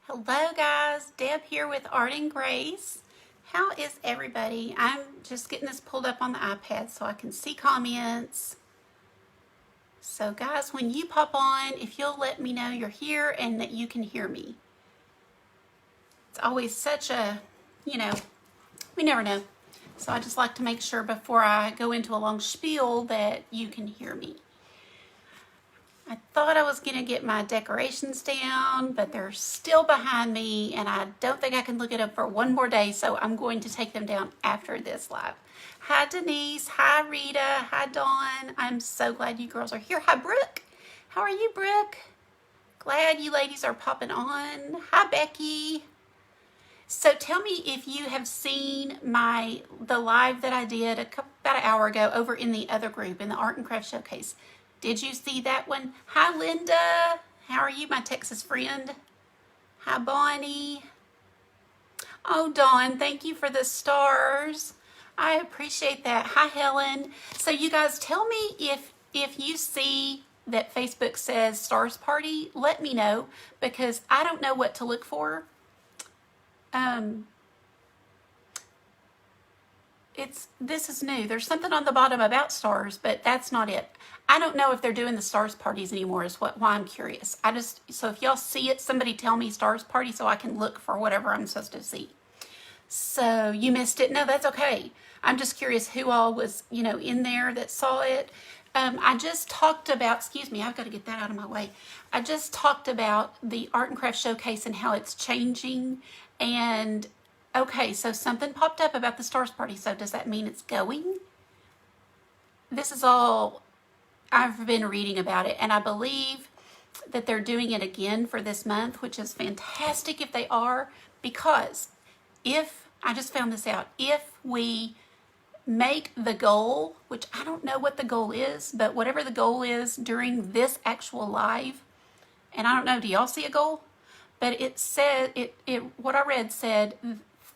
Hello guys, Deb here with Art and Grace. How is everybody? I'm just getting this pulled up on the iPad so I can see comments. So guys, when you pop on, if you'll let me know you're here and that you can hear me. It's always such a, we never know. So I just like to make sure before I go into a long spiel that you can hear me. I thought I was going to get my decorations down, but they're still behind me, and I don't think I can look it up for one more day, so I'm going to take them down after this live. Hi, Denise. Hi, Rita. Hi, Dawn. I'm so glad you girls are here. Hi, Brooke. How are you, Brooke? Glad you ladies are popping on. Hi, Becky. So tell me if you have seen the live that I did about an hour ago over in the other group, in the Art and Craft Showcase. Did you see that one? Hi, Linda. How are you, my Texas friend? Hi, Bonnie. Oh, Dawn, thank you for the stars. I appreciate that. Hi, Helen. So you guys tell me if you see that Facebook says stars party, let me know because I don't know what to look for. This is new. There's something on the bottom about stars, but that's not it. I don't know if they're doing the stars parties anymore is why I'm curious. So if y'all see it, somebody tell me stars party so I can look for whatever I'm supposed to see. So you missed it. No, that's okay. I'm just curious who all was, in there that saw it. I just talked about, excuse me, I've got to get that out of my way. I just talked about the Art and Craft Showcase and how it's changing. And okay, so something popped up about the stars party. So does that mean it's going? This is all I've been reading about it, and I believe that they're doing it again for this month, which is fantastic if they are, because I just found this out, if we make the goal, which I don't know what the goal is, but whatever the goal is during this actual live, and I don't know, do y'all see a goal? But it said, what I read said,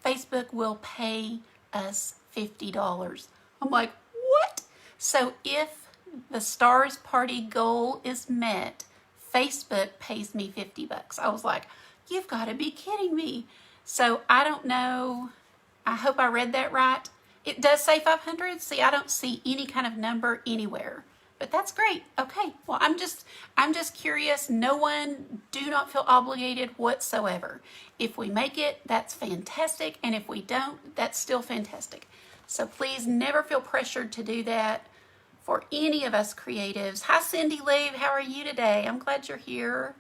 Facebook will pay us $50. I'm like, what? So if the stars party goal is met, Facebook pays me $50. I was like, you've got to be kidding me. So I don't know. I hope I read that right. It does say 500. See, I don't see any kind of number anywhere. But that's great. Okay. Well, I'm just curious. No one, do not feel obligated whatsoever. If we make it, that's fantastic. And if we don't, that's still fantastic. So please never feel pressured to do that for any of us creatives. Hi, Cindy Lee. How are you today? I'm glad you're here.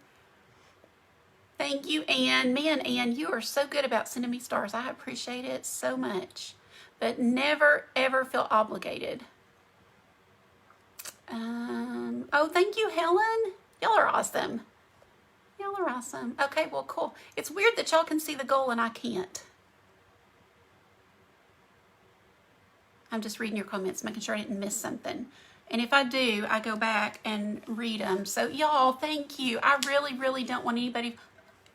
Thank you, Ann. Man, Ann, you are so good about sending me stars. I appreciate it so much. But never, ever feel obligated. Oh, thank you, Helen. Y'all are awesome. Y'all are awesome. Okay, well, cool. It's weird that y'all can see the goal and I can't. I'm just reading your comments, making sure I didn't miss something. And if I do, I go back and read them. So y'all, thank you. I really, really don't want anybody.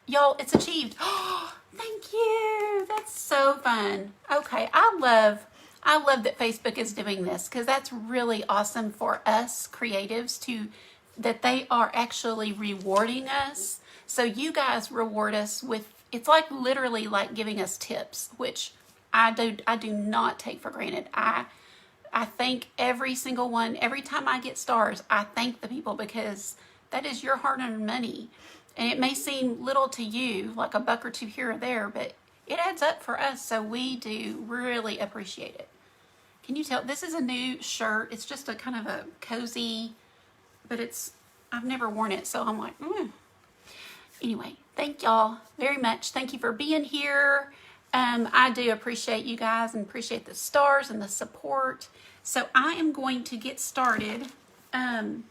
Y'all, it's achieved. Oh, thank you. That's so fun. Okay, I love that Facebook is doing this because that's really awesome for us creatives that they are actually rewarding us. So you guys reward us with, it's like literally like giving us tips, which I do not take for granted. I thank every single one. Every time I get stars, I thank the people because that is your hard-earned money. And it may seem little to you, like a buck or two here or there, but it adds up for us. So we do really appreciate it. Can you tell? This is a new shirt. It's just a kind of a cozy, but I've never worn it. So I'm like, Anyway, thank y'all very much. Thank you for being here. I do appreciate you guys and appreciate the stars and the support. So I am going to get started. I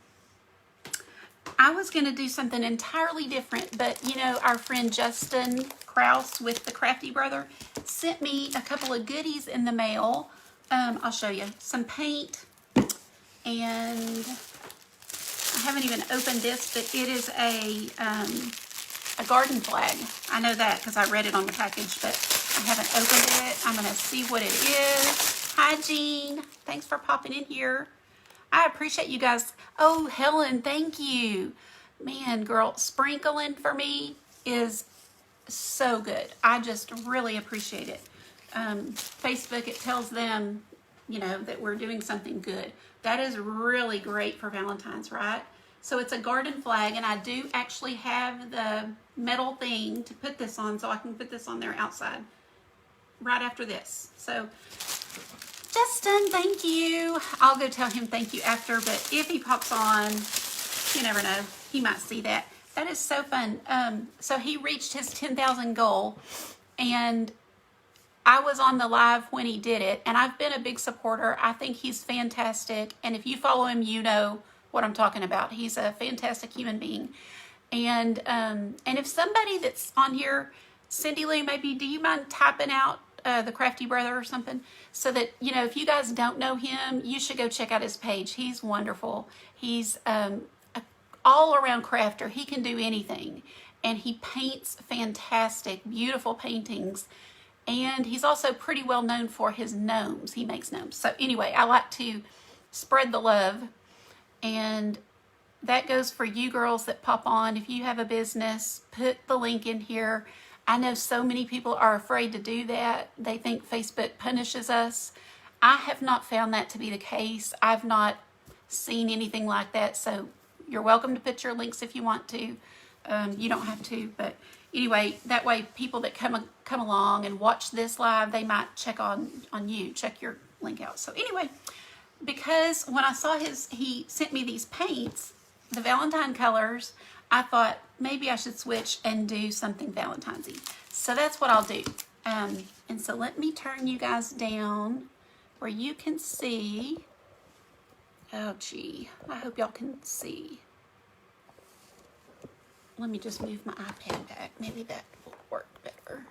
was going to do something entirely different, but our friend Justin Krause with the Crafty Brother sent me a couple of goodies in the mail. I'll show you some paint, and I haven't even opened this, but it is a garden flag. I know that because I read it on the package, but I haven't opened it. I'm going to see what it is. Hi, Jean. Thanks for popping in here. I appreciate you guys. Oh, Helen, thank you. Man, girl, sprinkling for me is so good. I just really appreciate it. Facebook, it tells them, you know, that we're doing something good. That is really great for Valentine's, right? So it's a garden flag, and I do actually have the metal thing to put this on, so I can put this on there outside right after this. So Justin, thank you. I'll go tell him thank you after, but if he pops on, you never know, he might see that. That is so fun. So he reached his 10,000 goal, and I was on the live when he did it, and I've been a big supporter. I think he's fantastic, and if you follow him, you know what I'm talking about. He's a fantastic human being. And if somebody that's on here, Cindy Lou, maybe, do you mind typing out the Crafty Brother or something, so that, you know, if you guys don't know him, you should go check out his page. He's wonderful. He's all around crafter. He can do anything, and he paints fantastic, beautiful paintings. And he's also pretty well known for his gnomes. He makes gnomes. So anyway, I like to spread the love, and that goes for you girls that pop on. If you have a business, put the link in here. I know so many people are afraid to do that. They think Facebook punishes us. I have not found that to be the case. I've not seen anything like that. So you're welcome to put your links if you want to. You don't have to, but anyway, that way people that come along and watch this live, they might check on you, check your link out. So anyway, because when I saw he sent me these paints, the Valentine colors, I thought maybe I should switch and do something Valentine's-y. So that's what I'll do. And so let me turn you guys down where you can see. Oh gee, I hope y'all can see. Let me just move my iPad back. Maybe that will work better.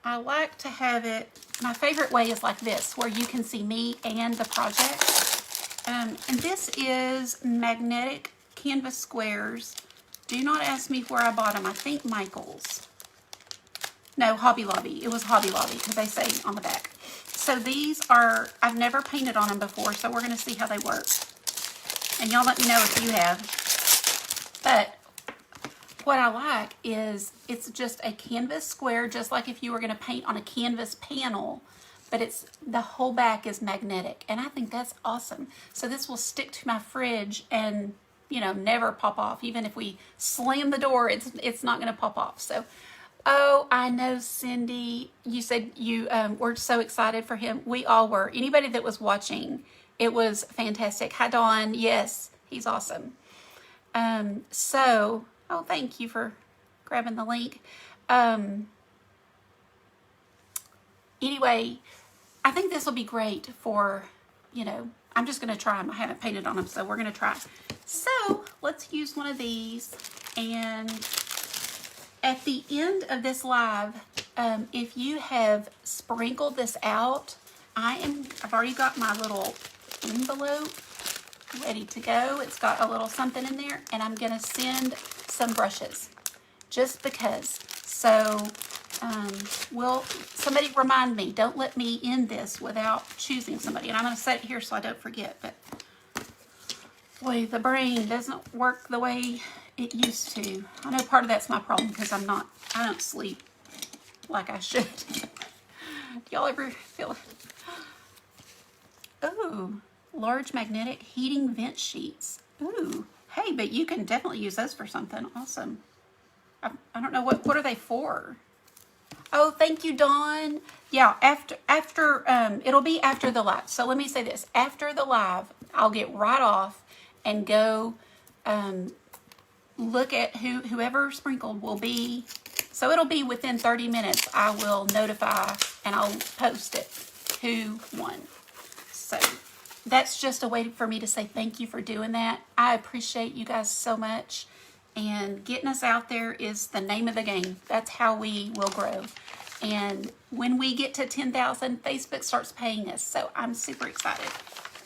I like to have it, my favorite way is like this, where you can see me and the project. And this is magnetic canvas squares. Do not ask me where I bought them. I think Michael's. No, Hobby Lobby. It was Hobby Lobby, because they say on the back. So these are, I've never painted on them before, so we're going to see how they work. And y'all let me know if you have. But what I like is it's just a canvas square, just like if you were going to paint on a canvas panel, but it's the whole back is magnetic, and I think that's awesome. So this will stick to my fridge and, you know, never pop off. Even if we slam the door, it's not going to pop off. So, oh, I know, Cindy, you said you were so excited for him. We all were. Anybody that was watching, it was fantastic. Hi, Dawn. Yes, he's awesome. So, oh, thank you for grabbing the link. Anyway, I think this will be great for, you know, I'm just going to try them. I haven't painted on them, so we're going to try. So let's use one of these. And at the end of this live, if you have sprinkled this out, I've already got my little envelope ready to go. It's got a little something in there, and I'm going to send some brushes just because. So will somebody remind me? Don't let me end this without choosing somebody. And I'm going to set it here so I don't forget. But boy, the brain doesn't work the way it used to. I know part of that's my problem because I don't sleep like I should. Y'all ever feel it? Ooh, large magnetic heating vent sheets. Ooh, hey, but you can definitely use those for something. Awesome. I don't know what are they for? Oh, thank you, Dawn. Yeah, after it'll be after the live. So let me say this. After the live, I'll get right off and go look at whoever sprinkled will be. So it'll be within 30 minutes. I will notify and I'll post it who won. So that's just a way for me to say thank you for doing that. I appreciate you guys so much. And getting us out there is the name of the game. That's how we will grow. And when we get to 10,000, Facebook starts paying us. So I'm super excited.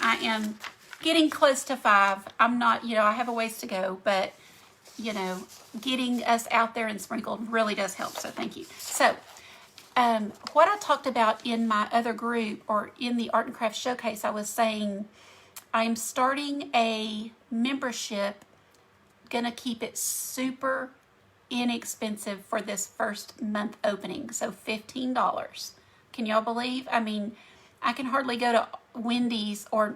I am getting close to 5. I'm not, I have a ways to go, but, getting us out there and sprinkled really does help. So thank you. So what I talked about in my other group or in the Art and Craft Showcase, I was saying I'm starting a membership going to keep it super inexpensive for this first month opening. So $15. Can y'all believe? I mean, I can hardly go to Wendy's or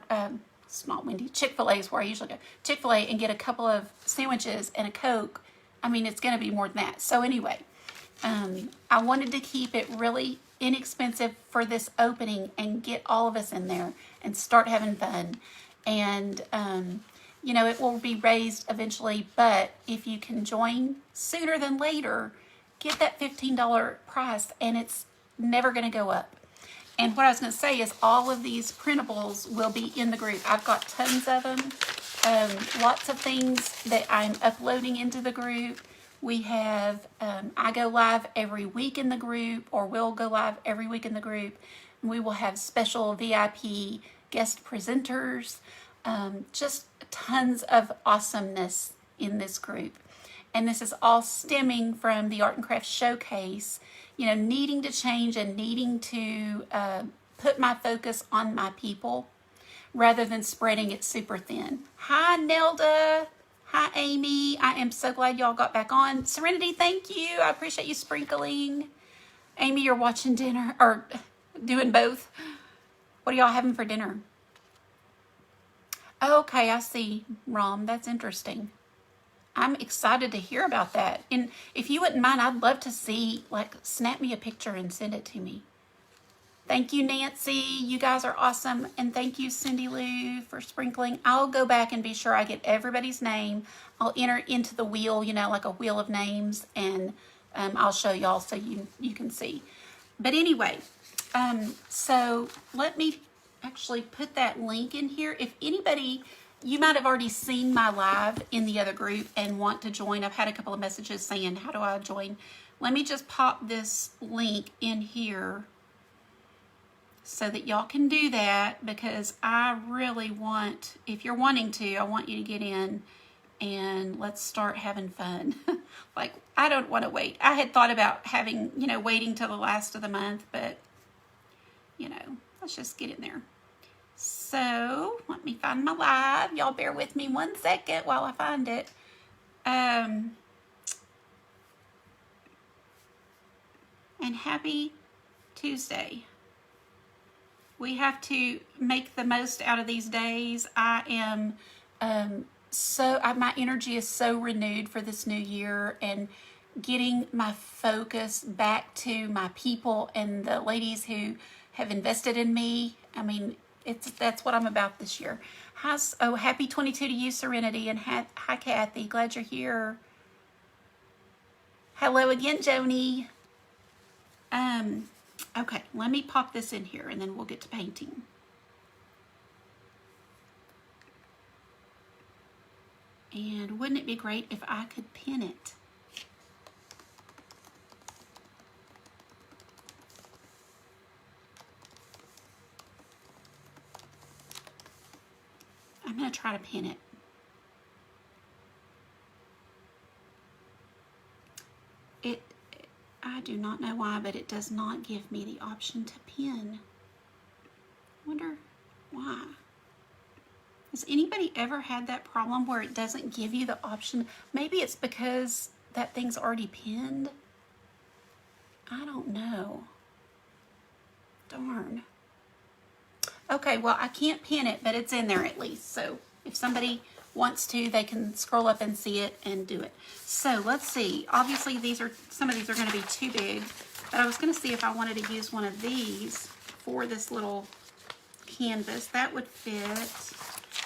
it's not Wendy's, Chick-fil-A is where I usually go. Chick-fil-A and get a couple of sandwiches and a Coke. I mean, it's going to be more than that. So anyway, I wanted to keep it really inexpensive for this opening and get all of us in there and start having fun. And, you know, it will be raised eventually, but if you can join sooner than later, get that $15 price and it's never going to go up. And what I was going to say is all of these printables will be in the group. I've got tons of them. Lots of things that I'm uploading into the group. We have, I go live every week in the group, or will go live every week in the group. And we will have special VIP guest presenters. Just tons of awesomeness in this group. And this is all stemming from the Art and Craft Showcase, you know, needing to change and needing to put my focus on my people rather than spreading it super thin. Hi, Nelda. Hi, Amy. I am so glad y'all got back on. Serenity, thank you. I appreciate you sprinkling. Amy, you're watching dinner, or doing both. What are y'all having for dinner? Okay, I see, Rom. That's interesting. I'm excited to hear about that. And if you wouldn't mind, I'd love to see, like, snap me a picture and send it to me. Thank you, Nancy. You guys are awesome. And thank you, Cindy Lou, for sprinkling. I'll go back and be sure I get everybody's name. I'll enter into the wheel, you know, like a wheel of names, and I'll show y'all so you can see. But anyway, so let me actually put that link in here. If anybody, you might have already seen my live in the other group and want to join. I've had a couple of messages saying, how do I join? Let me just pop this link in here so that y'all can do that, because I really want, if you're wanting to, I want you to get in and let's start having fun. Like, I don't want to wait. I had thought about having, you know, waiting till the last of the month, but, you know, let's just get in there. So let me find my live. Y'all bear with me 1 second while I find it. And happy Tuesday. We have to make the most out of these days. I am my energy is so renewed for this new year, and getting my focus back to my people and the ladies who have invested in me. I mean, that's what I'm about this year. Happy 22 to you, Serenity, and hi, Kathy. Glad you're here. Hello again, Joni. Okay, let me pop this in here and then we'll get to painting. And wouldn't it be great if I could pin it? I'm going to try to pin it. I do not know why, but it does not give me the option to pin. I wonder why. Has anybody ever had that problem where it doesn't give you the option? Maybe it's because that thing's already pinned. I don't know. Darn. Okay, well, I can't pin it, but it's in there at least. So if somebody wants to, they can scroll up and see it and do it. So let's see. Obviously, some of these are going to be too big, but I was going to see if I wanted to use one of these for this little canvas. That would fit.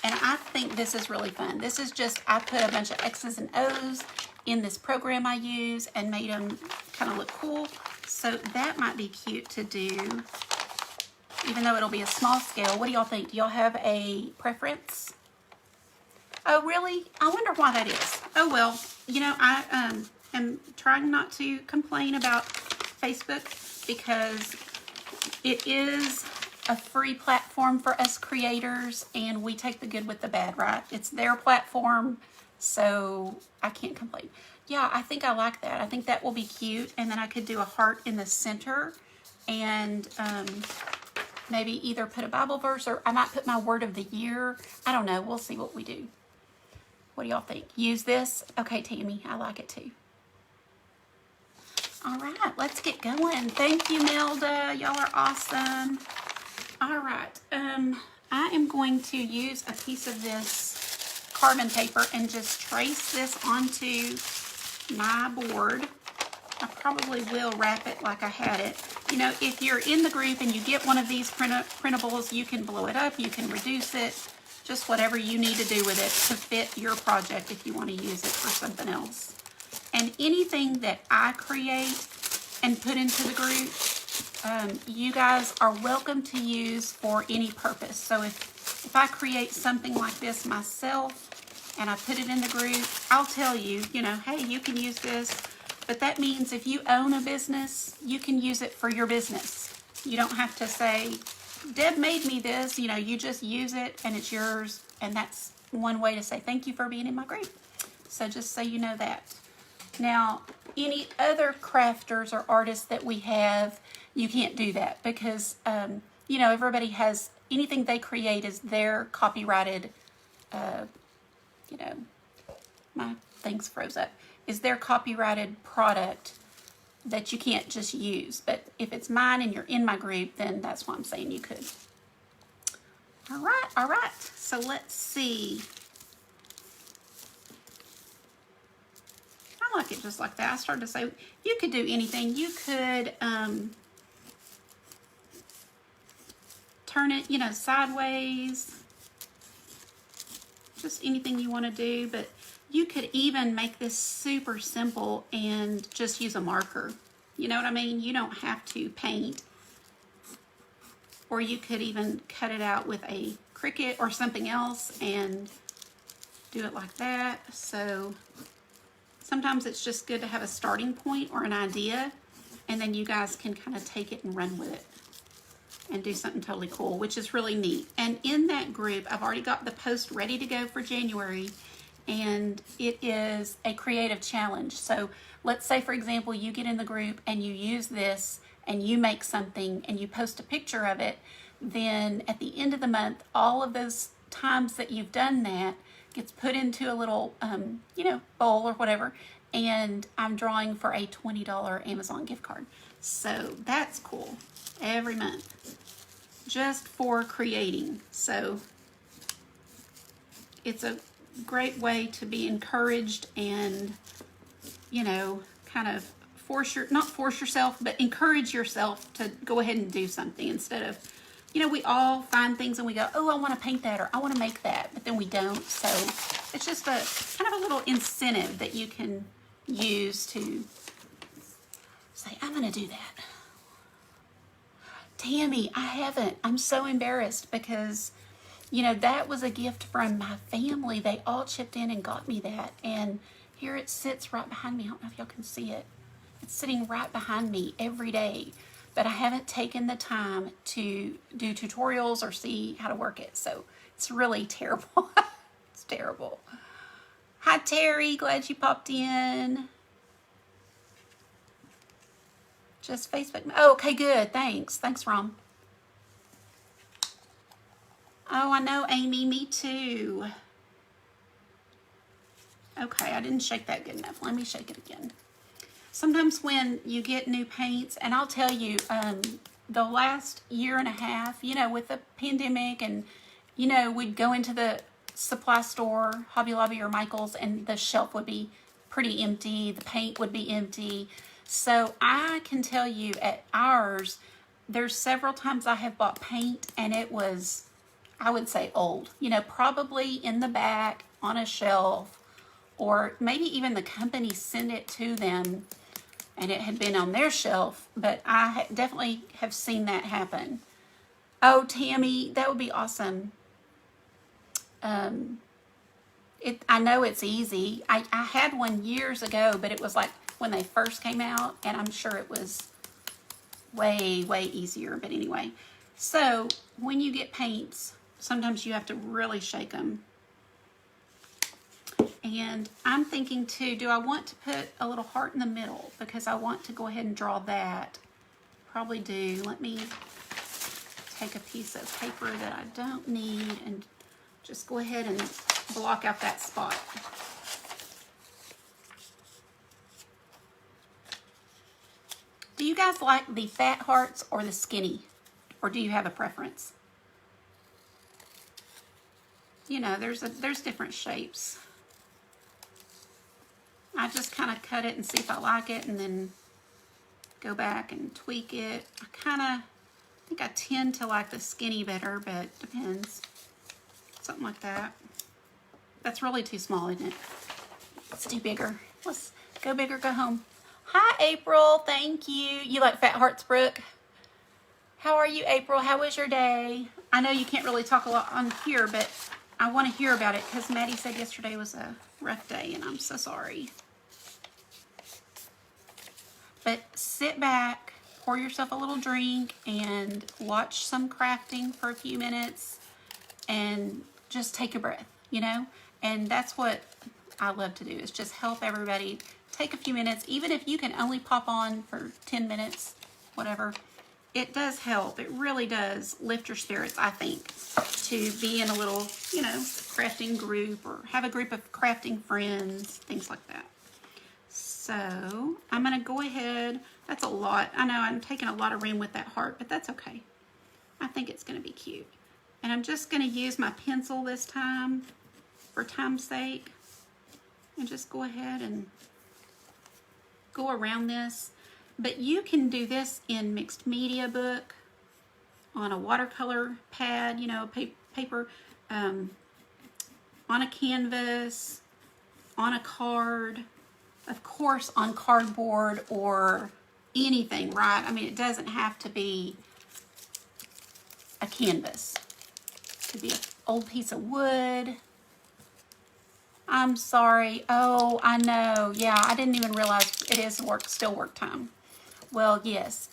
And I think this is really fun. This is just, I put a bunch of X's and O's in this program I use and made them kind of look cool. So that might be cute to do, even though it'll be a small scale. What do y'all think? Do y'all have a preference? Oh, really? I wonder why that is. Oh, well, you know, I am trying not to complain about Facebook because it is a free platform for us creators, and we take the good with the bad, right? It's their platform, so I can't complain. Yeah, I think I like that. I think that will be cute, and then I could do a heart in the center, and maybe either put a Bible verse, or I might put my word of the year. I don't know. We'll see what we do. What do y'all think? Use this? Okay, Tammy, I like it too. All right, let's get going. Thank you, Melda. Y'all are awesome. All right, I am going to use a piece of this carbon paper and just trace this onto my board. I probably will wrap it like I had it. You know, if you're in the group and you get one of these printables, you can blow it up, you can reduce it, just whatever you need to do with it to fit your project if you want to use it for something else. And anything that I create and put into the group, you guys are welcome to use for any purpose. So if I create something like this myself and I put it in the group, I'll tell you, you know, hey, you can use this. But that means if you own a business, you can use it for your business. You don't have to say, Deb made me this, you know, you just use it and it's yours. And that's one way to say thank you for being in my group. So just so you know that. Now, any other crafters or artists that we have, you can't do that because, you know, everybody has, anything they create is their copyrighted, you know, my thing's froze up, is their copyrighted product that you can't just use. But if it's mine and you're in my group, then that's why I'm saying you could. All right. So let's see. I like it just like that. I started to say you could do anything. You could turn it, you know, sideways. Just anything you want to do. But you could even make this super simple and just use a marker. You know what I mean? You don't have to paint. Or you could even cut it out with a Cricut or something else and do it like that. So sometimes it's just good to have a starting point or an idea, and then you guys can kind of take it and run with it and do something totally cool, which is really neat. And in that group, I've already got the post ready to go for January, and it is a creative challenge. So let's say, for example, you get in the group and you use this and you make something and you post a picture of it, then at the end of the month, all of those times that you've done that gets put into a little, you know, bowl or whatever, and I'm drawing for a $20 Amazon gift card. So that's cool. Every month, just for creating. So it's a great way to be encouraged and, you know, kind of not force yourself, but encourage yourself to go ahead and do something instead of, you know, we all find things and we go, oh, I want to paint that or I want to make that, but then we don't. So it's just a kind of a little incentive that you can use to say, I'm going to do that. Tammy, I haven't. I'm so embarrassed because, you know, that was a gift from my family. They all chipped in and got me that. And here it sits right behind me. I don't know if y'all can see it. It's sitting right behind me every day. But I haven't taken the time to do tutorials or see how to work it. So it's really terrible. It's terrible. Hi, Terry. Glad you popped in. Just Facebook. Oh, okay, good. Thanks. Thanks, Rom. Oh, I know, Amy. Me too. Okay, I didn't shake that good enough. Let me shake it again. Sometimes when you get new paints, and I'll tell you, the last year and a half, you know, with the pandemic and, you know, we'd go into the supply store, Hobby Lobby or Michael's, and the shelf would be pretty empty. The paint would be empty. So I can tell you at ours, there's several times I have bought paint and it was, I would say, old. You know, probably in the back on a shelf, or maybe even the company sent it to them and it had been on their shelf, but I definitely have seen that happen. Oh, Tammy, that would be awesome. I know it's easy. I had one years ago, but it was like when they first came out, and I'm sure it was way, way easier. But anyway, so when you get paints, sometimes you have to really shake them. And I'm thinking too, do I want to put a little heart in the middle? Because I want to go ahead and draw that. Probably do. Let me take a piece of paper that I don't need and just go ahead and block out that spot. Do you guys like the fat hearts or the skinny? Or do you have a preference? You know, there's different shapes. I just kind of cut it and see if I like it, and then go back and tweak it. I think I tend to like the skinny better, but depends. Something like that. That's really too small, isn't it? Let's do bigger. Let's go bigger, go home. Hi, April. Thank you. You like fat hearts, Brooke? How are you, April? How was your day? I know you can't really talk a lot on here, but I want to hear about it because Maddie said yesterday was a rough day, and I'm so sorry. But sit back, pour yourself a little drink, and watch some crafting for a few minutes, and just take a breath, you know? And that's what I love to do, is just help everybody take a few minutes, even if you can only pop on for 10 minutes, whatever. It does help. It really does lift your spirits, I think, to be in a little, you know, crafting group, or have a group of crafting friends, things like that. So I'm going to go ahead. That's a lot. I know I'm taking a lot of room with that heart, but that's okay. I think it's going to be cute. And I'm just going to use my pencil this time for time's sake, and just go ahead and go around this. But you can do this in mixed media book, on a watercolor pad, you know, paper, on a canvas, on a card, of course on cardboard or anything, right? I mean, it doesn't have to be a canvas. It could be an old piece of wood. I'm sorry. Oh, I know. Yeah, I didn't even realize it is still work time. Well, yes,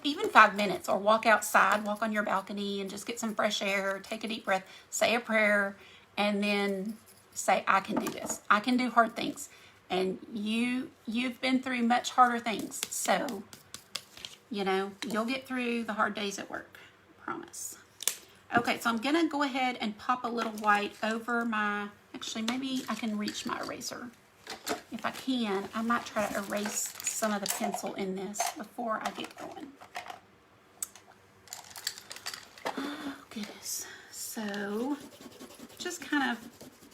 even 5 minutes, or walk outside, walk on your balcony and just get some fresh air, take a deep breath, say a prayer, and then say, I can do this. I can do hard things. And you've been through much harder things. So, you know, you'll get through the hard days at work. I promise. Okay, so I'm going to go ahead and pop a little white over my, actually, maybe I can reach my eraser. If I can, I might try to erase some of the pencil in this before I get going. Oh, goodness. So, just kind of,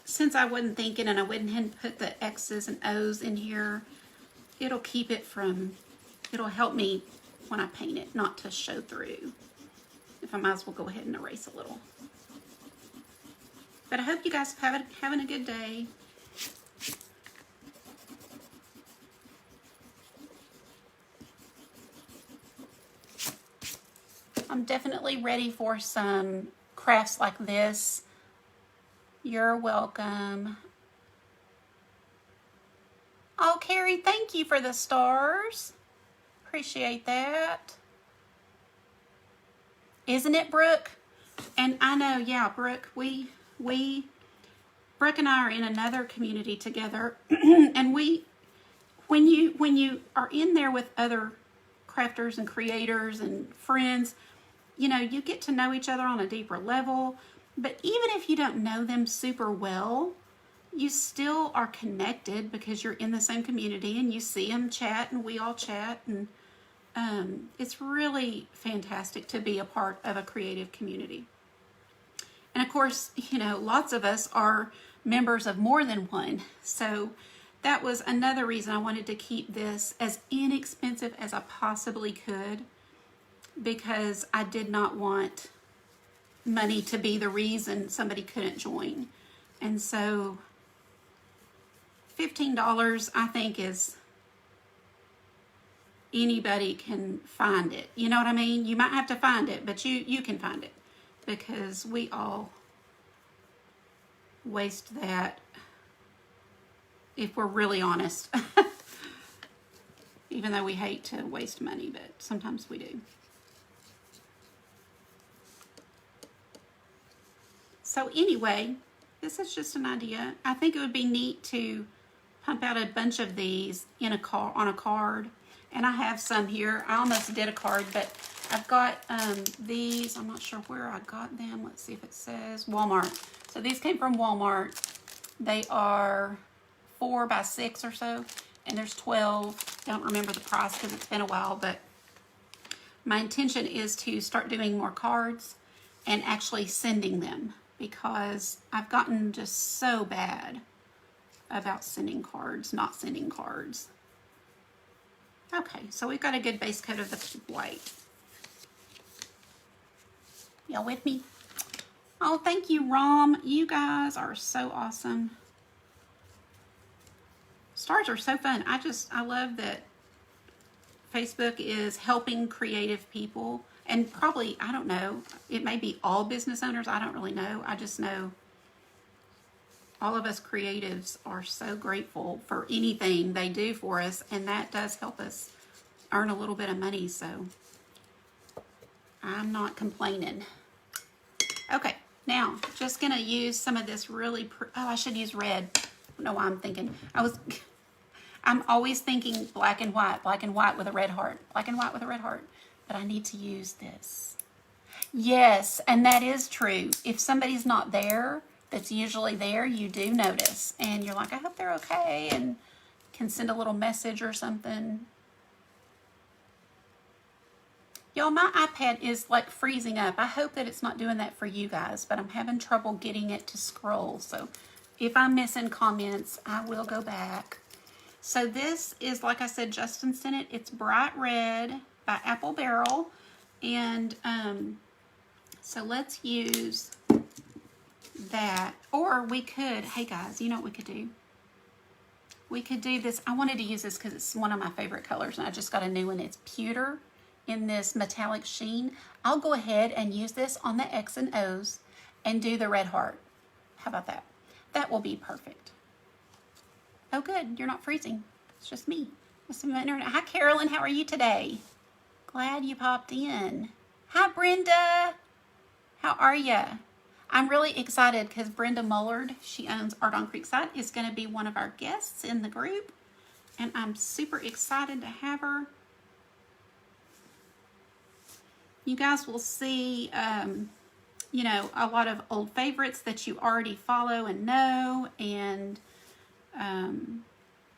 since I wasn't thinking and I went ahead and put the X's and O's in here, it'll keep it from, it'll help me when I paint it not to show through. If I might as well go ahead and erase a little. But I hope you guys are having a good day. I'm definitely ready for some crafts like this. You're welcome. Oh, Carrie, thank you for the stars. Appreciate that. Isn't it, Brooke? And I know, yeah, Brooke, Brooke and I are in another community together. And when you are in there with other crafters and creators and friends, you know, you get to know each other on a deeper level. But even if you don't know them super well, you still are connected because you're in the same community and you see them chat and we all chat. And it's really fantastic to be a part of a creative community. And of course, you know, lots of us are members of more than one. So that was another reason I wanted to keep this as inexpensive as I possibly could, because I did not want money to be the reason somebody couldn't join. And so $15, I think, is, anybody can find it. You know what I mean? You might have to find it, but you can find it, because we all waste that, if we're really honest. Even though we hate to waste money, but sometimes we do. So anyway, this is just an idea. I think it would be neat to pump out a bunch of these in on a card. And I have some here. I almost did a card, but I've got these. I'm not sure where I got them. Let's see if it says Walmart. So these came from Walmart. They are 4 by 6 or so, and there's 12. Don't remember the price because it's been a while, but my intention is to start doing more cards and actually sending them, because I've gotten just so bad about sending cards, not sending cards. Okay, so we've got a good base coat of the white. Y'all with me? Oh, thank you, Rom. You guys are so awesome. Stars are so fun. I love that Facebook is helping creative people, and probably, I don't know, it may be all business owners. I don't really know. I just know all of us creatives are so grateful for anything they do for us, and that does help us earn a little bit of money, so I'm not complaining. Okay, now just gonna use some of this really, oh, I should use red. I don't know why I'm thinking. I'm always thinking black and white with a red heart, black and white with a red heart, but I need to use this. Yes, and that is true. If somebody's not there, that's usually there, you do notice, and you're like, I hope they're okay, and can send a little message or something. Y'all, my iPad is like freezing up. I hope that it's not doing that for you guys, but I'm having trouble getting it to scroll. So if I'm missing comments, I will go back. So this is, like I said, Justin sent it. It's Bright Red by Apple Barrel. And so let's use that. Or we could, hey guys, you know what we could do? We could do this. I wanted to use this because it's one of my favorite colors, and I just got a new one. It's pewter in this metallic sheen. I'll go ahead and use this on the X and O's and do the red heart. How about that? That will be perfect. Oh good, you're not freezing. It's just me. Hi Carolyn, how are you today? Glad you popped in. Hi Brenda, how are you? I'm really excited because Brenda Mullard, she owns Art on Creekside, is going to be one of our guests in the group, and I'm super excited to have her. You guys will see, you know, a lot of old favorites that you already follow and know, and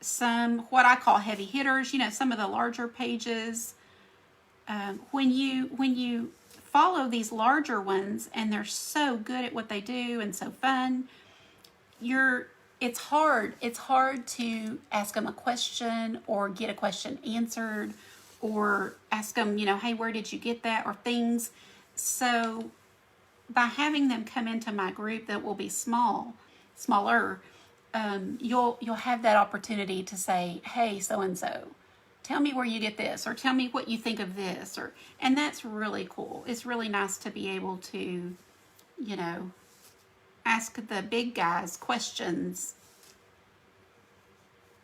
some what I call heavy hitters, you know, some of the larger pages. When you follow these larger ones and they're so good at what they do and so fun, it's hard to ask them a question or get a question answered, or ask them, you know, hey, where did you get that, or things. So by having them come into my group that will be smaller, you'll have that opportunity to say, hey, so-and-so, tell me where you get this, or tell me what you think of this, and that's really cool. It's really nice to be able to, you know, ask the big guys questions,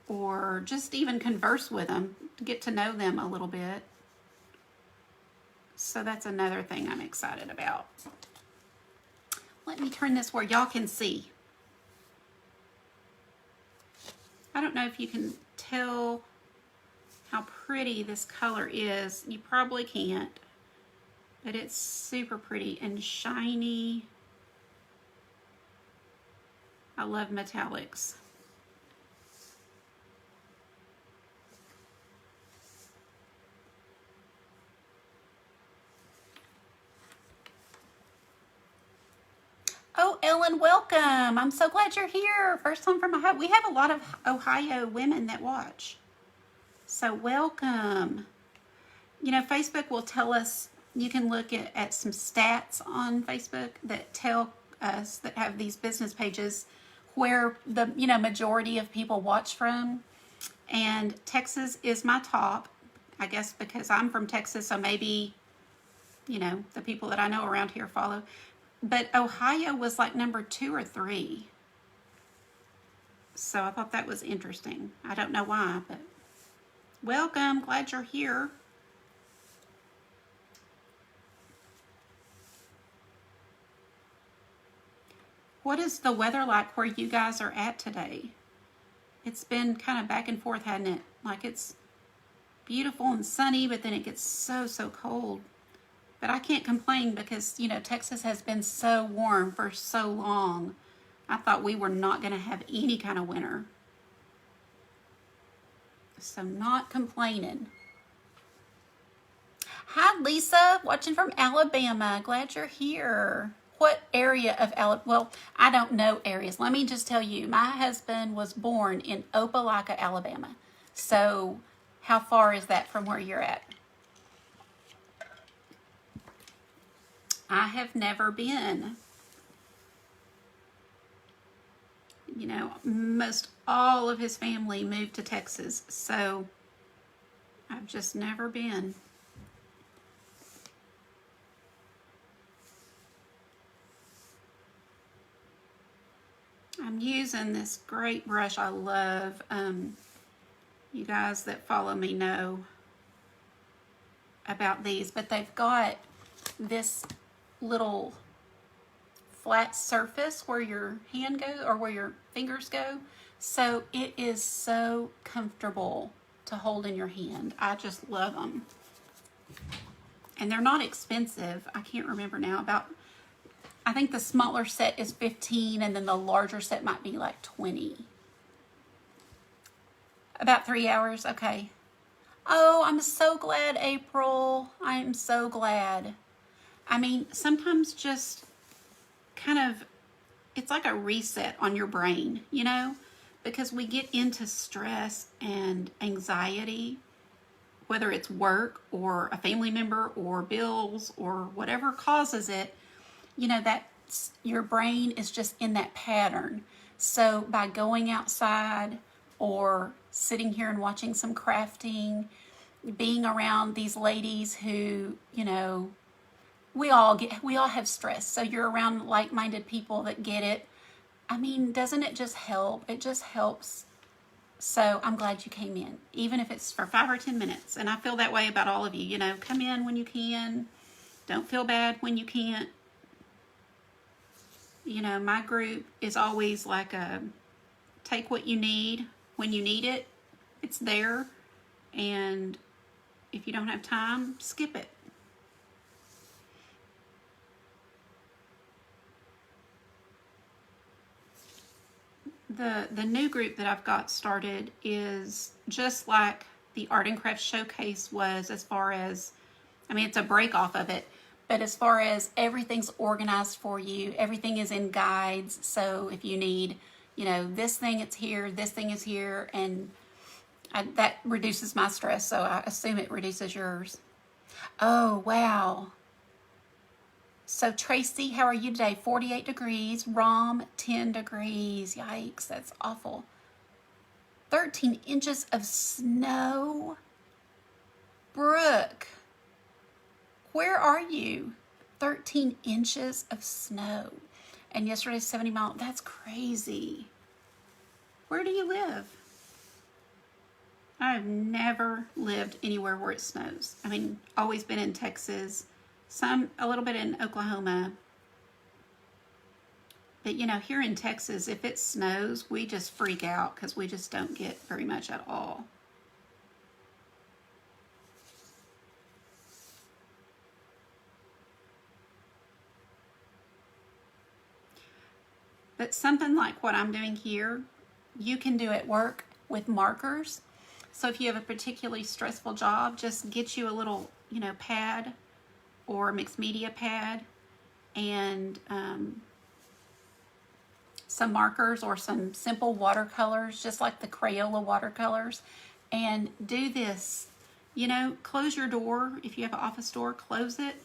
or just even converse with them, to get to know them a little bit. So that's another thing I'm excited about. Let me turn this where y'all can see. I don't know if you can tell how pretty this color is. You probably can't, but it's super pretty and shiny. I love metallics. Oh, Ellen, welcome. I'm so glad you're here. First time from Ohio. We have a lot of Ohio women that watch. So welcome. You know, Facebook will tell us, you can look at some stats on Facebook that tell us, that have these business pages, where the, you know, majority of people watch from. And Texas is my top, I guess because I'm from Texas, so maybe, you know, the people that I know around here follow. But Ohio was like number 2 or 3. So I thought that was interesting. I don't know why, but welcome. Glad you're here. What is the weather like where you guys are at today? It's been kind of back and forth, hasn't it? Like it's beautiful and sunny, but then it gets so cold. But I can't complain because, you know, Texas has been so warm for so long. I thought we were not going to have any kind of winter. So not complaining. Hi, Lisa, watching from Alabama. Glad you're here. What area of Alabama? Well, I don't know areas. Let me just tell you, my husband was born in Opelika, Alabama. So how far is that from where you're at? I have never been. You know, most all of his family moved to Texas, so I've just never been. I'm using this great brush I love. You guys that follow me know about these, but they've got this little flat surface where your hand goes or where your fingers go. So it is so comfortable to hold in your hand. I just love them. And they're not expensive. I can't remember now. I think the smaller set is 15 and then the larger set might be like 20. About 3 hours, okay. Oh, I'm so glad, April. I am so glad. I mean, sometimes just kind of, it's like a reset on your brain, you know, because we get into stress and anxiety, whether it's work or a family member or bills or whatever causes it, you know, that your brain is just in that pattern. So by going outside or sitting here and watching some crafting, being around these ladies who, you know, we all have stress. So you're around like-minded people that get it. I mean, doesn't it just help? It just helps. So I'm glad you came in, even if it's for 5 or 10 minutes. And I feel that way about all of you. You know, come in when you can. Don't feel bad when you can't. You know, my group is always like take what you need when you need it. It's there. And if you don't have time, skip it. The new group that I've got started is just like the Art and Craft Showcase was, as far as, I mean, it's a break off of it, but as far as everything's organized for you, everything is in guides. So if you need, you know, this thing, it's here, this thing is here, and that reduces my stress, so I assume it reduces yours. Oh, wow. So Tracy, how are you today? 48 degrees. Rom, 10 degrees. Yikes, that's awful. 13 inches of snow. Brooke, where are you? 13 inches of snow. And yesterday's 70 miles. That's crazy. Where do you live? I've never lived anywhere where it snows. I mean, always been in Texas. A little bit in Oklahoma. But you know, here in Texas, if it snows, we just freak out because we just don't get very much at all. But something like what I'm doing here, you can do at work with markers. So if you have a particularly stressful job, just get you a little, you know, pad or mixed media pad and some markers or some simple watercolors, just like the Crayola watercolors, and do this. You know, close your door. If you have an office door, close it,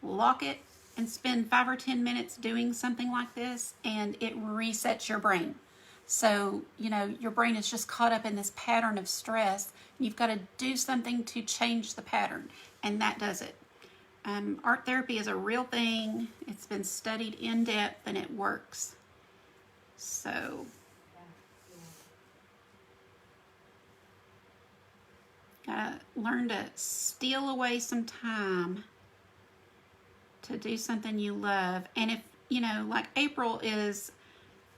lock it, and spend 5 or 10 minutes doing something like this, and it resets your brain. So, you know, your brain is just caught up in this pattern of stress. You've got to do something to change the pattern, and that does it. Art therapy is a real thing. It's been studied in depth, and it works. So, gotta learn to steal away some time to do something you love. And if, you know, like April is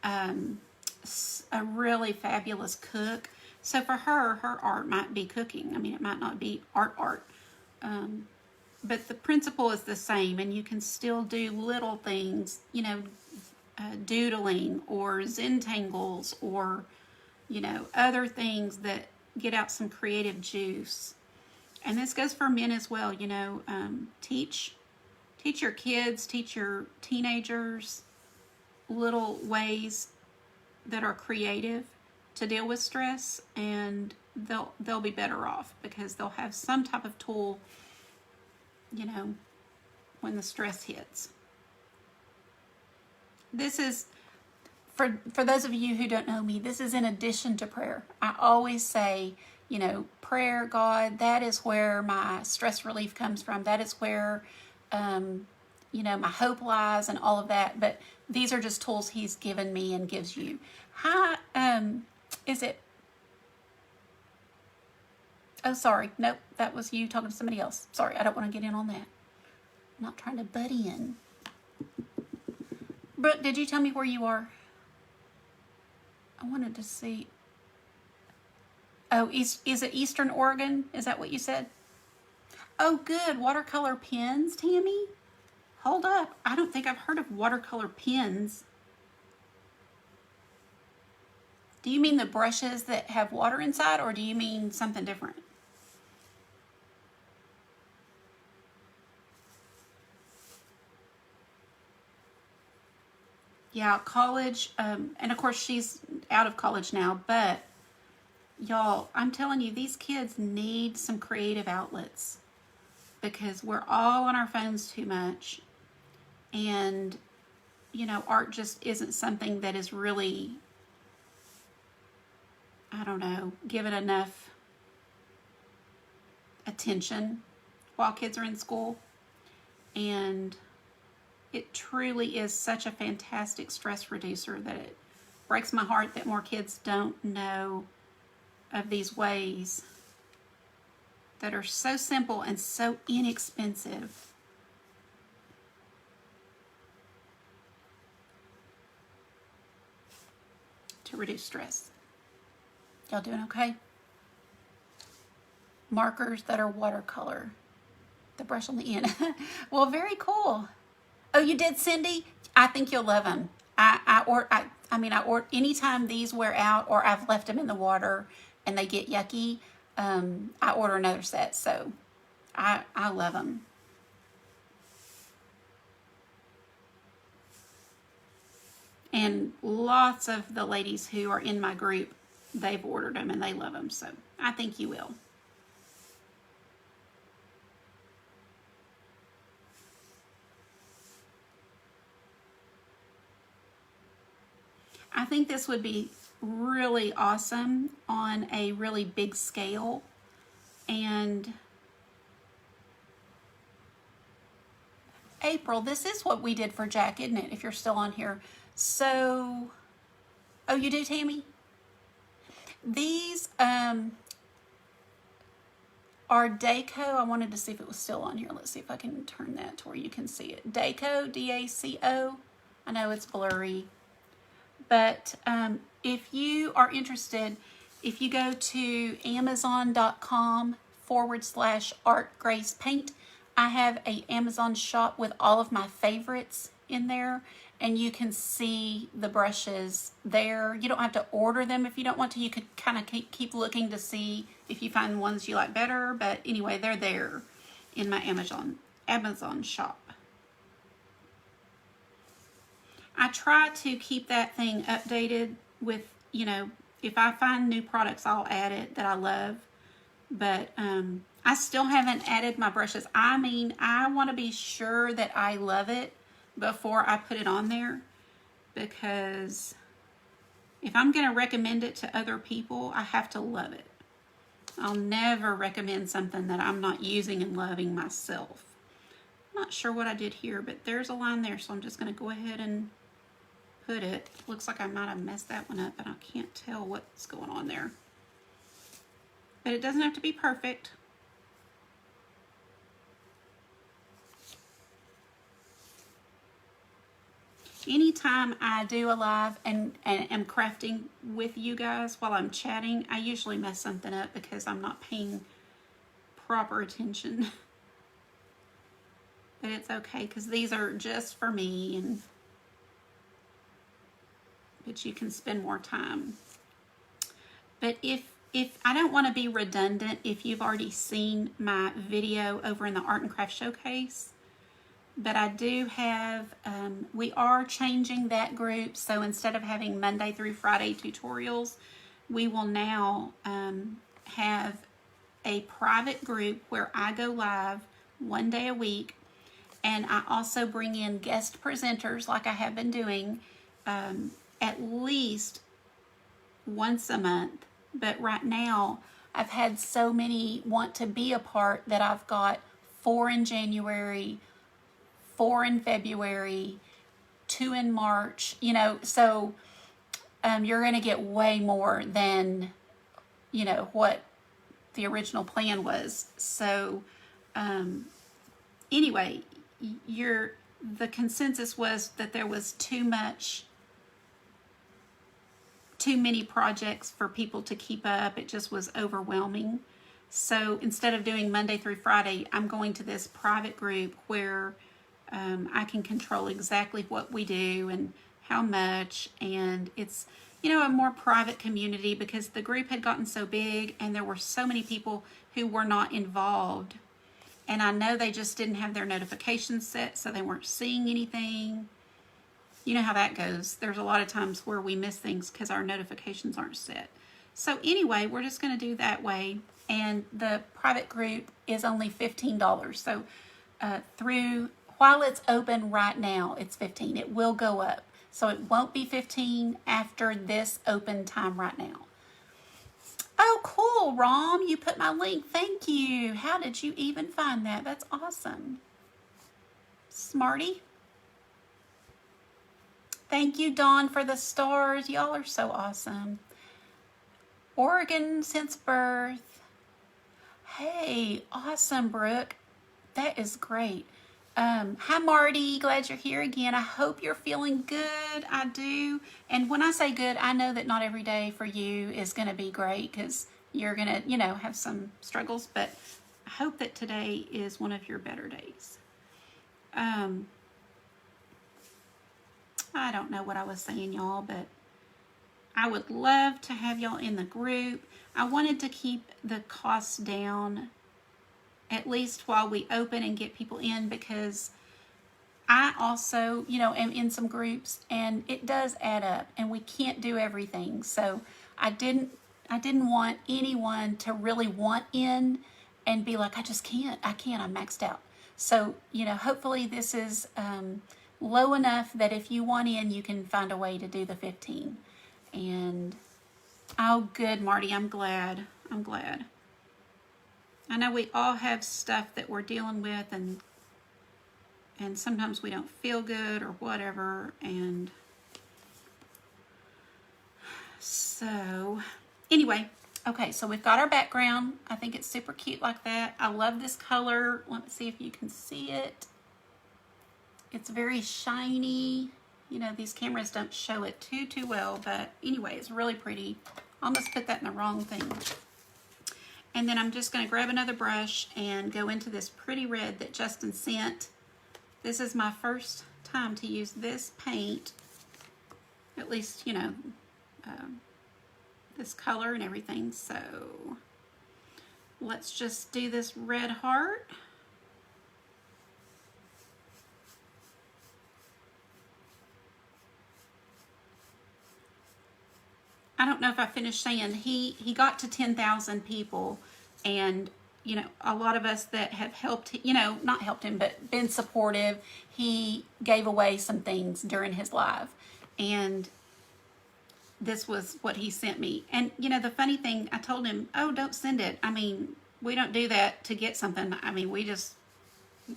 a really fabulous cook. So for her art might be cooking. I mean, it might not be art. But the principle is the same, and you can still do little things, you know, doodling or Zentangles or, other things that get out some creative juice. And this goes for men as well. Teach your kids, teach your teenagers little ways that are creative to deal with stress, and they'll be better off because they'll have some type of tool, when the stress hits. This is, for those of you who don't know me, this is in addition to prayer. I always say, prayer, God, that is where my stress relief comes from. That is where, my hope lies and all of that. But these are just tools He's given me and gives you. Hi, is it? Oh, sorry. Nope, that was you talking to somebody else. Sorry, I don't want to get in on that. I'm not trying to butt in. Brooke, did you tell me where you are? I wanted to see. Oh, is it Eastern Oregon? Is that what you said? Oh, good. Watercolor pens, Tammy? Hold up. I don't think I've heard of watercolor pens. Do you mean the brushes that have water inside, or do you mean something different? Yeah, college, and of course she's out of college now, but y'all, I'm telling you, these kids need some creative outlets because we're all on our phones too much, and, art just isn't something that is really, I don't know, given enough attention while kids are in school, and it truly is such a fantastic stress reducer that it breaks my heart that more kids don't know of these ways that are so simple and so inexpensive. To reduce stress. Y'all doing okay? Markers that are watercolor. The brush on the end. Well, very cool. Oh, you did, Cindy? I think you'll love them. I order anytime these wear out or I've left them in the water and they get yucky, I order another set. So I love them. And lots of the ladies who are in my group, they've ordered them and they love them. So I think you will. I think this would be really awesome on a really big scale. And April, this is what we did for Jack, isn't it? If you're still on here. So, oh, you do, Tammy? These are Daco. I wanted to see if it was still on here. Let's see if I can turn that to where you can see it. Daco, D-A-C-O. I know it's blurry. But if you are interested, if you go to amazon.com/artgracepaint, I have an Amazon shop with all of my favorites in there, and you can see the brushes there. You don't have to order them if you don't want to. You could kind of keep looking to see if you find ones you like better. But anyway, they're there in my Amazon shop. I try to keep that thing updated with, if I find new products, I'll add it that I love. But I still haven't added my brushes. I want to be sure that I love it before I put it on there. Because if I'm going to recommend it to other people, I have to love it. I'll never recommend something that I'm not using and loving myself. I'm not sure what I did here, but there's a line there, so I'm just going to go ahead and put it. Looks like I might have messed that one up, and I can't tell what's going on there. But it doesn't have to be perfect. Anytime I do a live and am crafting with you guys while I'm chatting, I usually mess something up because I'm not paying proper attention. But it's okay because these are just for me, and but you can spend more time. But if I don't want to be redundant, if you've already seen my video over in the Art and Craft Showcase, but I do have, we are changing that group. So instead of having Monday through Friday tutorials, we will now have a private group where I go live one day a week. And I also bring in guest presenters like I have been doing at least once a month. But right now, I've had so many want to be a part that I've got 4 in January, 4 in February, 2 in March, you know, so you're going to get way more than, you know, what the original plan was. So anyway, the consensus was that there was too many projects for people to keep up. It just was overwhelming. So instead of doing Monday through Friday, I'm going to this private group where I can control exactly what we do and how much, and it's, you know, a more private community because the group had gotten so big and there were so many people who were not involved. And I know they just didn't have their notifications set, so they weren't seeing anything. You know how that goes. There's a lot of times where we miss things because our notifications aren't set. So anyway, we're just going to do that way. And the private group is only $15. So while it's open right now, it's $15. It will go up. So it won't be $15 after this open time right now. Oh, cool, Rom. You put my link. Thank you. How did you even find that? That's awesome. Smarty. Thank you, Dawn, for the stars. Y'all are so awesome. Oregon since birth. Hey, awesome, Brooke. That is great. Hi, Marty. Glad you're here again. I hope you're feeling good. I do. And when I say good, I know that not every day for you is going to be great because you're going to, you know, have some struggles. But I hope that today is one of your better days. I don't know what I was saying, y'all, but I would love to have y'all in the group. I wanted to keep the costs down at least while we open and get people in, because I also, you know, am in some groups and it does add up and we can't do everything. So I didn't want anyone to really want in and be like, I can't, I'm maxed out. So, you know, hopefully this is low enough that if you want in, you can find a way to do the 15. And oh, good, Marty. I'm glad. I know we all have stuff that we're dealing with, and sometimes we don't feel good or whatever. And so anyway, okay, so we've got our background. I think it's super cute like that. I love this color. Let me see if you can see it. It's very shiny. You know, these cameras don't show it too well, but anyway, it's really pretty. I almost put that in the wrong thing. And then I'm just going to grab another brush and go into this pretty red that Justin sent. This is my first time to use this paint, at least, you know, this color and everything. So let's just do this red heart. I don't know if I finished saying, he got to 10,000 people, and, you know, a lot of us that have helped, you know, not helped him, but been supportive, he gave away some things during his live, and this was what he sent me. And, you know, the funny thing, I told him, oh, don't send it. I mean, we don't do that to get something. I mean, we just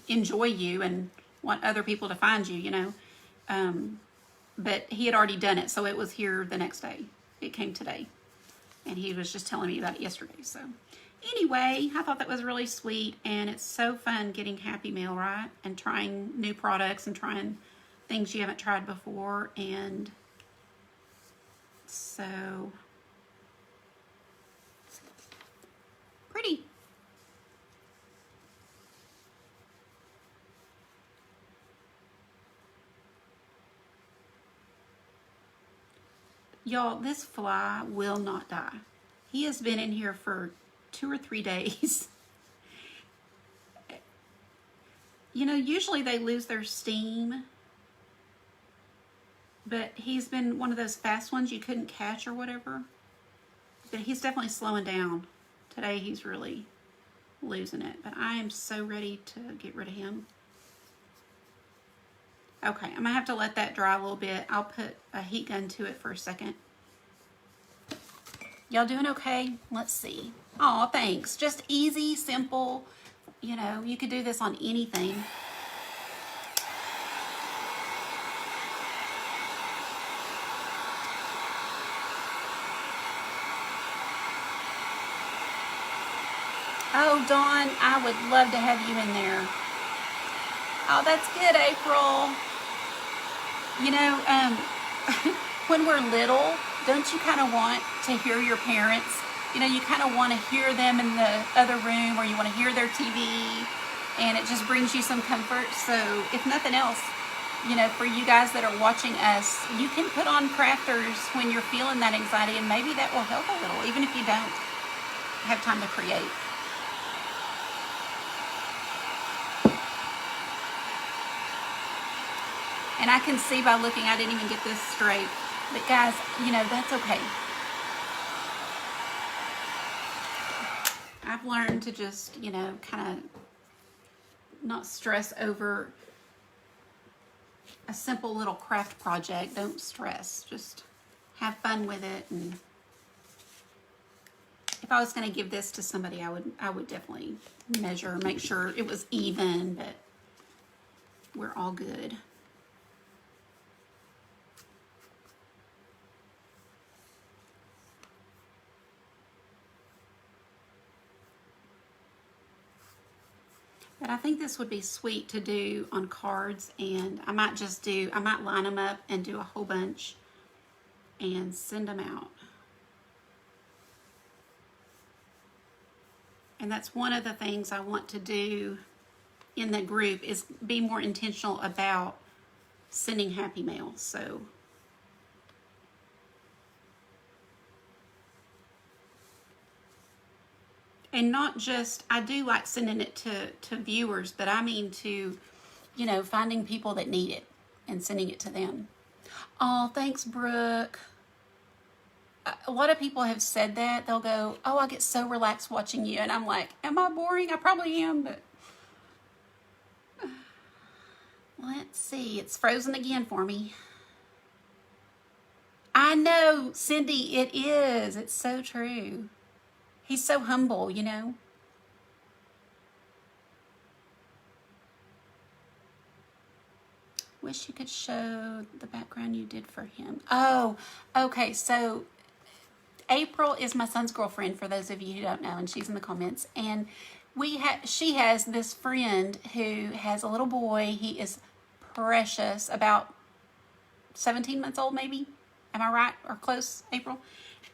enjoy you and want other people to find you, you know. But he had already done it, so it was here the next day. It came today, and he was just telling me about it yesterday. So anyway, I thought that was really sweet, and it's so fun getting Happy Mail, right? And trying new products and trying things you haven't tried before. And so pretty. Y'all, this fly will not die. He has been in here for 2 or 3 days. You know, usually they lose their steam, but he's been one of those fast ones you couldn't catch or whatever. But he's definitely slowing down. Today he's really losing it, but I am so ready to get rid of him. Okay, I'm gonna have to let that dry a little bit. I'll put a heat gun to it for a second. Y'all doing okay? Let's see. Oh, thanks. Just easy, simple. You know, you could do this on anything. Oh, Dawn, I would love to have you in there. Oh, that's good, April. You know, when we're little, don't you kind of want to hear your parents? You know, you kind of want to hear them in the other room, or you want to hear their TV, and it just brings you some comfort. So if nothing else, you know, for you guys that are watching us, you can put on crafters when you're feeling that anxiety, and maybe that will help a little, even if you don't have time to create. And I can see by looking, I didn't even get this straight. But guys, you know, that's okay. I've learned to just, you know, kind of not stress over a simple little craft project. Don't stress. Just have fun with it. And if I was going to give this to somebody, I would definitely measure, make sure it was even, but we're all good. But I think this would be sweet to do on cards, and I might line them up and do a whole bunch and send them out. And that's one of the things I want to do in the group, is be more intentional about sending happy mail. So and not just, I do like sending it to viewers, but I mean to, you know, finding people that need it and sending it to them. Oh, thanks, Brooke. A lot of people have said that. They'll go, oh, I get so relaxed watching you. And I'm like, am I boring? I probably am, but let's see. It's frozen again for me. I know, Cindy, it is. It's so true. He's so humble, you know. Wish you could show the background you did for him. Oh, okay. So April is my son's girlfriend, for those of you who don't know, and she's in the comments. And she has this friend who has a little boy. He is precious, about 17 months old, maybe. Am I right or close, April?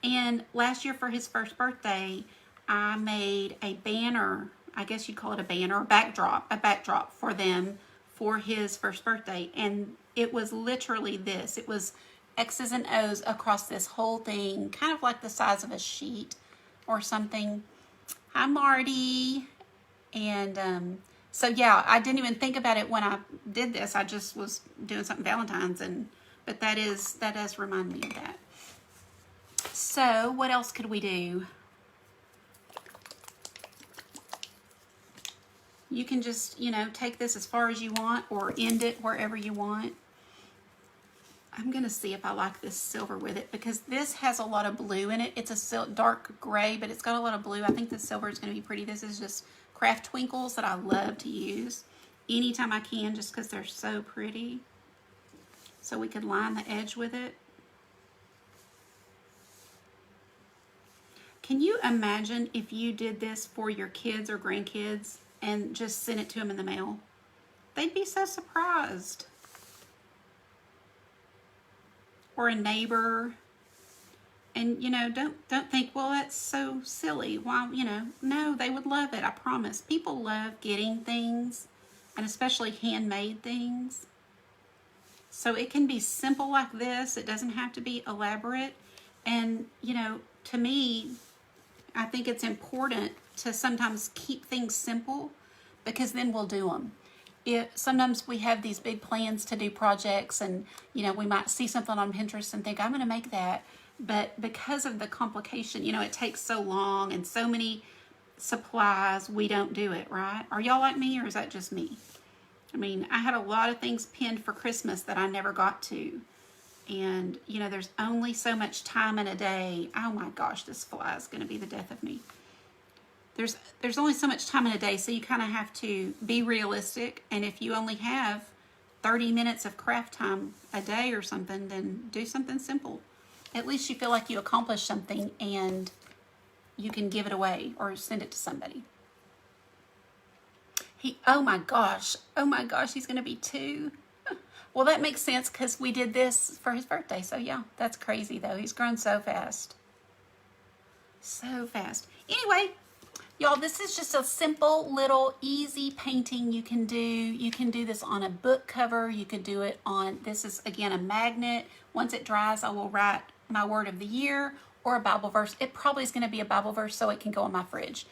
And last year for his first birthday, I made a banner, I guess you'd call it a banner, a backdrop for them for his first birthday. And it was literally this. It was X's and O's across this whole thing, kind of like the size of a sheet or something. Hi, Marty. And so, yeah, I didn't even think about it when I did this. I just was doing something Valentine's, but that does remind me of that. So, what else could we do? You can just, you know, take this as far as you want or end it wherever you want. I'm going to see if I like this silver with it, because this has a lot of blue in it. It's a dark gray, but it's got a lot of blue. I think the silver is going to be pretty. This is just craft twinkles that I love to use anytime I can, just because they're so pretty. So we could line the edge with it. Can you imagine if you did this for your kids or grandkids and just sent it to them in the mail? They'd be so surprised. Or a neighbor. And, you know, don't think, well, that's so silly. Why, you know, no, they would love it. I promise. People love getting things, and especially handmade things. So it can be simple like this. It doesn't have to be elaborate. And, you know, to me, I think it's important to sometimes keep things simple because then we'll do them. Sometimes we have these big plans to do projects and, you know, we might see something on Pinterest and think, I'm going to make that. But because of the complication, you know, it takes so long and so many supplies, we don't do it, right? Are y'all like me or is that just me? I mean, I had a lot of things pinned for Christmas that I never got to. And, you know, there's only so much time in a day. Oh my gosh, this fly is going to be the death of me. There's only so much time in a day, so you kind of have to be realistic. And if you only have 30 minutes of craft time a day or something, then do something simple. At least you feel like you accomplished something and you can give it away or send it to somebody. Oh my gosh, he's going to be 2. Well, that makes sense because we did this for his birthday. So yeah, that's crazy though. He's grown so fast. So fast. Anyway, y'all, this is just a simple little easy painting you can do. You can do this on a book cover. You could do it on, this is again a magnet. Once it dries, I will write my word of the year or a Bible verse. It probably is going to be a Bible verse so it can go on my fridge.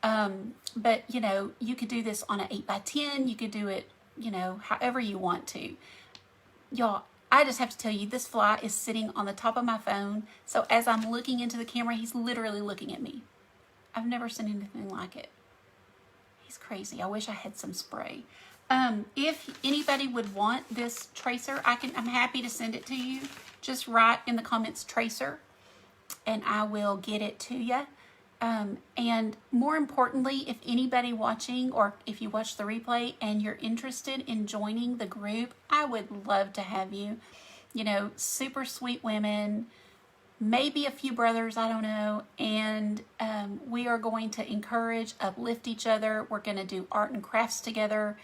But you know, you could do this on an 8x10. You could do it, you know, however you want to. Y'all, I just have to tell you, this fly is sitting on the top of my phone. So as I'm looking into the camera, he's literally looking at me. I've never seen anything like it. He's crazy. I wish I had some spray. If anybody would want this tracer, I'm happy to send it to you. Just write in the comments tracer and I will get it to you. And more importantly, if anybody watching or if you watch the replay and you're interested in joining the group, I would love to have you. You know, super sweet women, maybe a few brothers, I don't know. And we are going to encourage, uplift each other. We're going to do art and crafts together.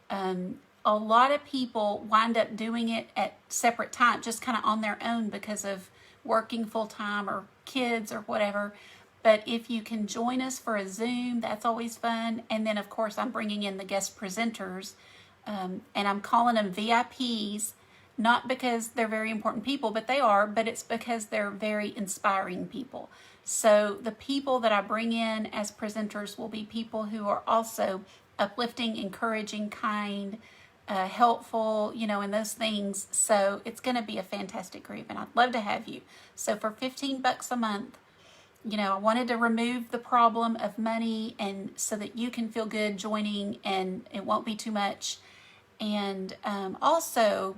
A lot of people wind up doing it at separate times, just kind of on their own because of working full time or kids or whatever. But if you can join us for a Zoom, that's always fun. And then, of course, I'm bringing in the guest presenters, and I'm calling them VIPs, not because they're very important people, but they are, but it's because they're very inspiring people. So the people that I bring in as presenters will be people who are also uplifting, encouraging, kind, helpful, you know, and those things. So it's going to be a fantastic group, and I'd love to have you. So for $15 a month, you know, I wanted to remove the problem of money and so that you can feel good joining and it won't be too much. And also,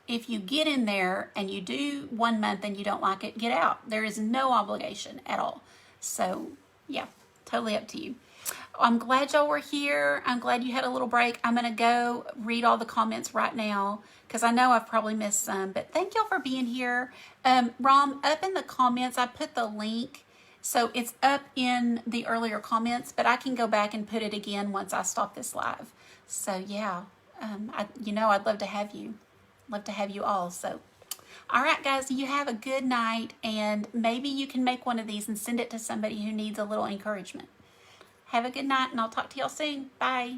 if you get in there and you do 1 month and you don't like it, get out. There is no obligation at all. So yeah, totally up to you. I'm glad y'all were here. I'm glad you had a little break. I'm going to go read all the comments right now because I know I've probably missed some, but thank y'all for being here. Rom, up in the comments, I put the link. So it's up in the earlier comments, but I can go back and put it again once I stop this live. So yeah, I'd love to have you. Love to have you all. So, all right, guys, you have a good night, and maybe you can make one of these and send it to somebody who needs a little encouragement. Have a good night, and I'll talk to y'all soon. Bye.